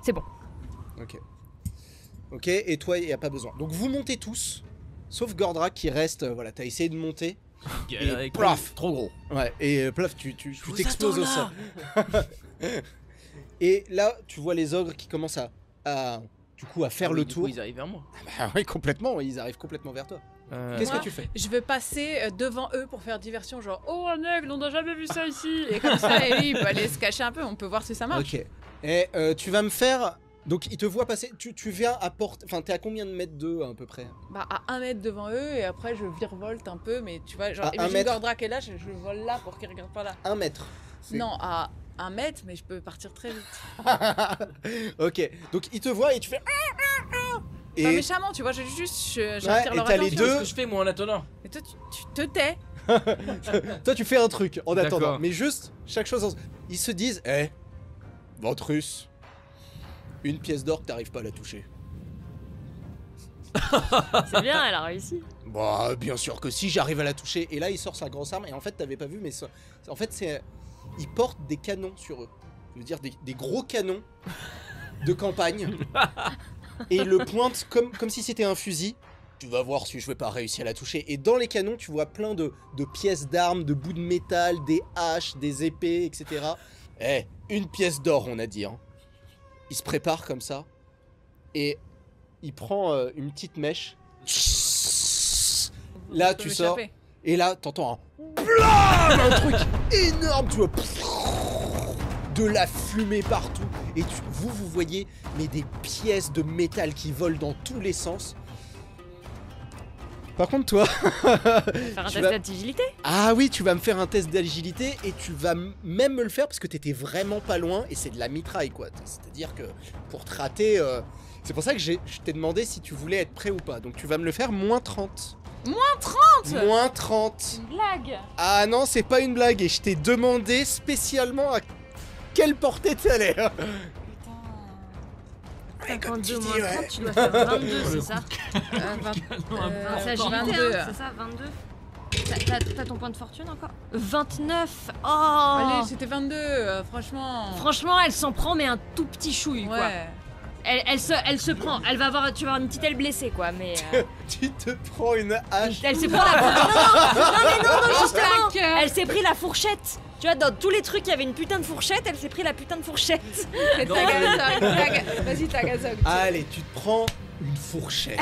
C'est bon. Ok. Ok, et toi, il n'y a pas besoin. Donc vous montez tous, sauf Gordrak qui reste. Voilà, t'as essayé de monter. Et plaf. trop gros. Ouais, et plaf, tu vous t'exploses au attends sol. Et là, tu vois les ogres qui commencent du coup, à faire Ah oui, le du tour. coup, ils arrivent vers moi. Bah oui, complètement, ils arrivent complètement vers toi. Qu'est-ce Moi, que tu fais? Je vais passer devant eux pour faire diversion, genre oh un aigle, on n'a jamais vu ça ici. Et comme ça, Ellie il peut aller se cacher un peu, on peut voir si ça marche. Ok. Et tu vas me faire. Donc il te voit passer. Tu viens à porte. Enfin, t'es à combien de mètres d'eux à peu près? Bah à 1 mètre devant eux et après je virevolte un peu, mais tu vois, genre À un imagine mètre. Gordrak est là, je le vole là pour qu'il regarde pas là. 1 mètre. C'est- Non, à 1 mètre, mais je peux partir très vite. Ok. Donc il te voit et tu fais. Pas Et méchamment, tu vois, j'attire Ouais, leur et t'as les attention. deux. Qu'est-ce que je fais moi en attendant? Mais toi, tu te tais. toi tu fais un truc en D'accord. attendant. Mais juste chaque chose. Ils se disent, Ventrus, une pièce d'or que t'arrives pas à la toucher. C'est bien, elle a réussi. Bah bien sûr que si j'arrive à la toucher. Et là il sort sa grosse arme et en fait t'avais pas vu mais en fait c'est ils portent des canons sur eux. Je veux dire des gros canons de campagne. Et ils le pointent comme si c'était un fusil. Tu vas voir si je vais pas réussir à la toucher. Et dans les canons tu vois plein de pièces d'armes, de bouts de métal, des haches, des épées, etc. Une pièce d'or on a dit hein. Il se prépare comme ça. Et il prend une petite mèche. Là, Je peux tu sors, m'échapper. et là, t'entends un truc énorme, tu vois, de la fumée partout, et vous voyez, mais des pièces de métal qui volent dans tous les sens. Par contre, toi, Faire un Tu test vas- d'agilité. ah oui, tu vas me faire un test d'agilité, et tu vas même me le faire parce que t'étais vraiment pas loin, et c'est de la mitraille, quoi. C'est-à-dire que pour te rater, c'est pour ça que je t'ai demandé si tu voulais être prêt ou pas. Donc tu vas me le faire moins 30. Moins 30 Moins 30. Une blague. Ah non, c'est pas une blague et je t'ai demandé spécialement à quelle portée t'allais. Putain. Ouais, comme tu 52 dis, moins ouais. 30, tu dois faire 22, c'est ça Euh, vingt- C'est agilité, 22. hein, c'est ça, 22. T'as ton point de fortune encore 29. Oh. Allez, c'était 22, franchement. Franchement, elle s'en prend, mais un tout petit chouille, quoi. Ouais. Elle se prend. Elle va avoir, tu vas avoir une petite aile blessée, quoi. Mais Tu te prends une hache. elle s'est pris non, justement. Claque. Elle s'est pris la fourchette. Tu vois, dans tous les trucs, il y avait une putain de fourchette. Elle s'est pris la putain de fourchette. Vas-y, t'as gazog. Allez, tu te prends une fourchette.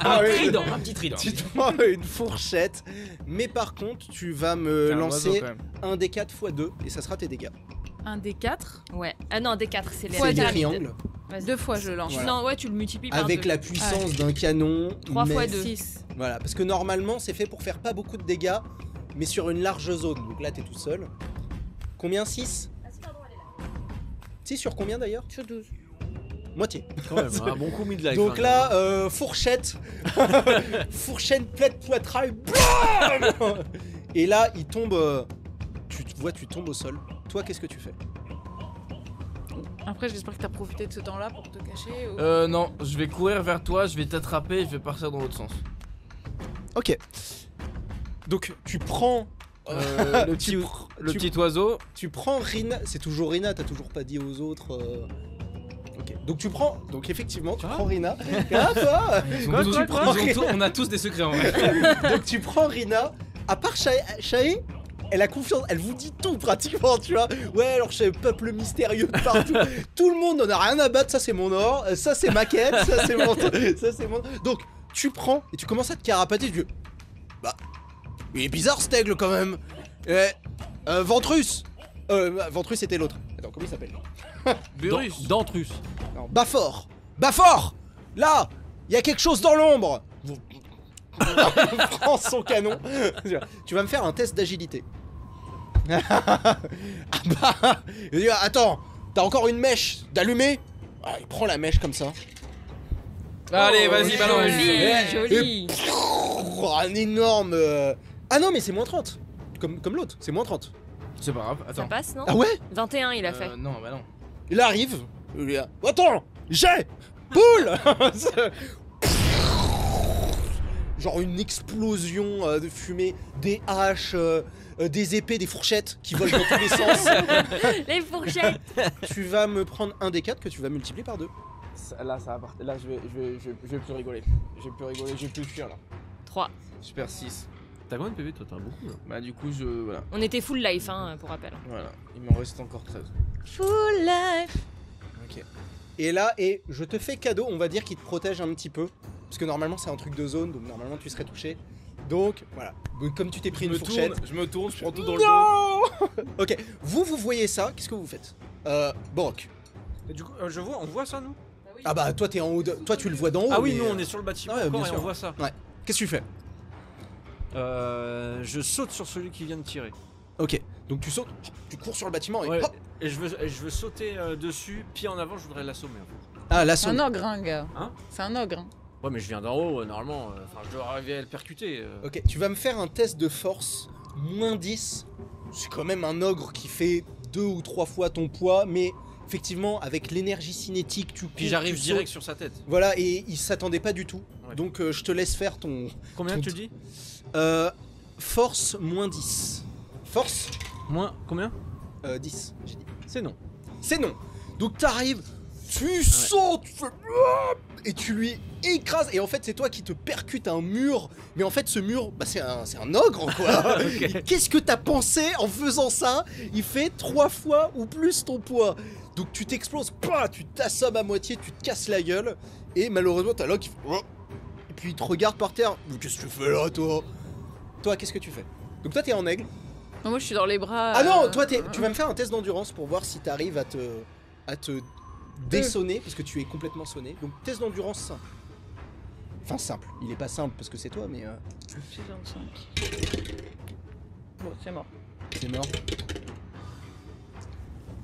Un petit trident. Tu te prends une fourchette, mais par contre, tu vas me T'es un oiseau, lancer quand même. un des 4 x 2 et ça sera tes dégâts. Un des 4. Ouais. Ah non, des 4, c'est les C'est des pyramides. triangles. Vas-y. 2 fois je lance. Voilà. Non, ouais, tu le multiplies par Avec 2. la puissance d'un canon. 3 mais- fois 2. 6. Voilà, parce que normalement, c'est fait pour faire pas beaucoup de dégâts, mais sur une large zone. Donc là, t'es tout seul. Combien 6 6 sur combien d'ailleurs Sur 12. Moitié. Quand même, un bon coup mis de life. Donc hein, là, fourchette. Fourchette, plaide, poitrail. Blam. Et là, il tombe. Tu te vois, tu tombes au sol. Toi, qu'est-ce que tu fais? Après, j'espère que t'as profité de ce temps-là pour te cacher. Ou... Non, je vais courir vers toi, je vais t'attraper et je vais partir dans l'autre sens. Ok. Donc, tu prends. Le tu petit oiseau. Tu prends Rina. C'est toujours Rina, t'as toujours pas dit aux autres. Ok. Donc, tu prends. Donc, effectivement, tu prends Rina. Ah, toi On a tous des secrets en vrai. Donc, tu prends Rina. À part Shae, elle a confiance, elle vous dit tout pratiquement, tu vois. Ouais, alors je sais, peuple mystérieux de partout. Tout le monde n'en a rien à battre, ça c'est mon or, ça c'est ma quête, ça c'est mon. Donc, tu prends et tu commences à te carapater, tu dis. Bah, il est bizarre cet aigle quand même. Ventrus. Ventrus c'était l'autre. Attends, comment il s'appelle? Burus. Dentrus. Non, Bafor. Bafor. Là, il y a quelque chose dans l'ombre. Prends son canon. Tu vas me faire un test d'agilité. Ah bah, il dit, attends, t'as encore une mèche d'allumer? Ah, il prend la mèche comme ça. Allez, vas-y, balance. Joli. Un énorme. Ah non, mais c'est moins 30. Comme l'autre, c'est moins 30. C'est pas grave, Ça attends. passe, non? Ah ouais? 21, il a fait. Non, bah non. Il arrive. Il dit, attends, j'ai boule. Genre une explosion de fumée, des haches, des épées, des fourchettes qui volent dans tous les sens. Les fourchettes. Tu vas me prendre un des 4 que tu vas multiplier par 2. Là, ça va partir. Là, je vais plus rigoler. Je vais plus rigoler, je vais plus fuir là. 3. Je perds 6. T'as combien de PV toi? T'as beaucoup là. Bah, du coup, voilà. On était full life, hein, pour rappel. Voilà. Il m'en reste encore 13. Full life. Ok. Et là, je te fais cadeau, on va dire qu'il te protège un petit peu. Parce que normalement, c'est un truc de zone, donc normalement, tu serais touché. Donc, voilà. Donc, comme tu t'es pris une fourchette. Je me tourne, je prends tout dans le dos. Non. Ok, vous voyez ça, qu'est-ce que vous faites? Borok. Et du coup, on voit ça nous? Ah bah, toi, t'es en haut. Toi, tu le vois d'en haut. Ah oui, mais, nous on est sur le bâtiment ouais, encore bien et sûr. on voit ça. Qu'est-ce que tu fais? Je saute sur celui qui vient de tirer. Ok, donc tu sautes, tu cours sur le bâtiment et Ouais, hop. et je veux sauter dessus, pied en avant, je voudrais l'assommer en fait. Ah, C'est l'assaut. un ogre, hein, gars. Hein? C'est un ogre. Hein. Ouais, mais je viens d'en haut, normalement, enfin je dois arriver à le percuter. Ok, tu vas me faire un test de force, moins 10. C'est quand même un ogre qui fait 2 ou 3 fois ton poids, mais effectivement, avec l'énergie cinétique, tu cours, Puis j'arrive tu direct sautes. sur sa tête. Voilà, et il s'attendait pas du tout. Ouais. Donc je te laisse faire ton. Combien tu dis? Force, moins 10. Force, Moins combien? 10, j'ai dit. C'est non. C'est non. Donc t'arrives, tu sautes, tu fais... et tu lui écrases. Et en fait, c'est toi qui te percutes un mur. Mais en fait, ce mur, bah, c'est un ogre, quoi. Et qu'est-ce que t'as pensé en faisant ça? Il fait 3 fois ou plus ton poids. Donc tu t'exploses, tu t'assommes à moitié, tu te casses la gueule. Et malheureusement, t'as l'ogre qui fait... Et puis il te regarde par terre. Mais qu'est-ce que tu fais là, toi? Toi, qu'est-ce que tu fais? Donc toi, t'es en aigle. Non, moi, je suis dans les bras. Ah non, toi, tu vas me faire un test d'endurance pour voir si t'arrives à te dessonner, parce que tu es complètement sonné. Donc, test d'endurance simple. Enfin, simple. Il est pas simple parce que c'est toi, mais... 65. Bon, c'est mort. C'est mort.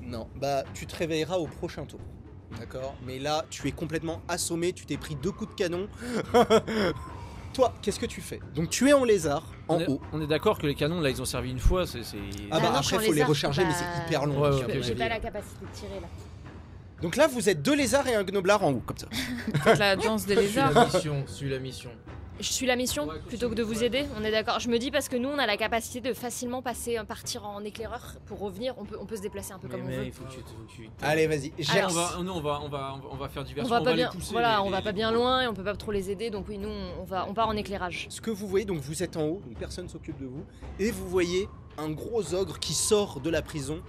Non, bah, tu te réveilleras au prochain tour. D'accord? Mais là, tu es complètement assommé, tu t'es pris 2 coups de canon. Toi, qu'est-ce que tu fais? Donc, tu es en lézard, en haut. On est d'accord que les canons là ils ont servi une fois, c'est. Ah bah, non, je après, suis en faut les lézard, recharger, je mais peux c'est pas- hyper long. Ouais, donc, ouais, à ok, mon J'ai avis. pas la capacité de tirer là. Donc là, vous êtes 2 lézards et un gnoblard en haut, comme ça. Faites la danse des lézards. Suis la mission. Je suis la mission Ouais, plutôt que de vous aider, on est d'accord. Je me dis parce que nous on a la capacité de facilement partir en éclaireur pour revenir, on peut se déplacer un peu comme on veut. il faut que tu... Allez, vas-y. Alors, Gerce. On va faire On diversion. va pas les bien, pousser, voilà, on va pas bien loin et on peut pas trop les aider, donc oui, nous on part en éclairage. Ce que vous voyez, donc vous êtes en haut, donc personne s'occupe de vous, et vous voyez un gros ogre qui sort de la prison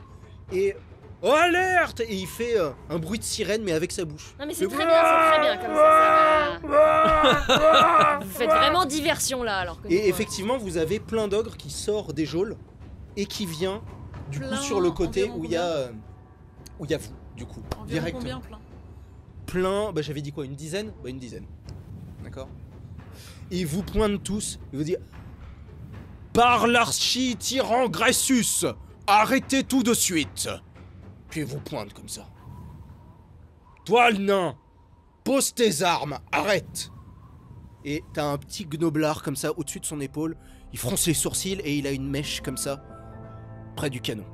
et alerte, et il fait un bruit de sirène mais avec sa bouche. Non mais c'est très bien comme ça va. Vous faites vraiment diversion là alors que nous, Et effectivement, vous avez plein d'ogres qui sort des geôles et qui vient du coup Plein, sur le côté environ où il y a vous du coup Environ direct. combien plein? Plein, bah j'avais dit quoi, une dizaine? Bah une dizaine. D'accord. Et ils vous pointent tous, ils vous disent par l'archi-tyran Gressus, arrêtez tout de suite. Puis ils vous pointent comme ça. Toi le nain, pose tes armes, arrête. Et t'as un petit gnoblard comme ça au-dessus de son épaule, il fronce les sourcils et il a une mèche comme ça, près du canon.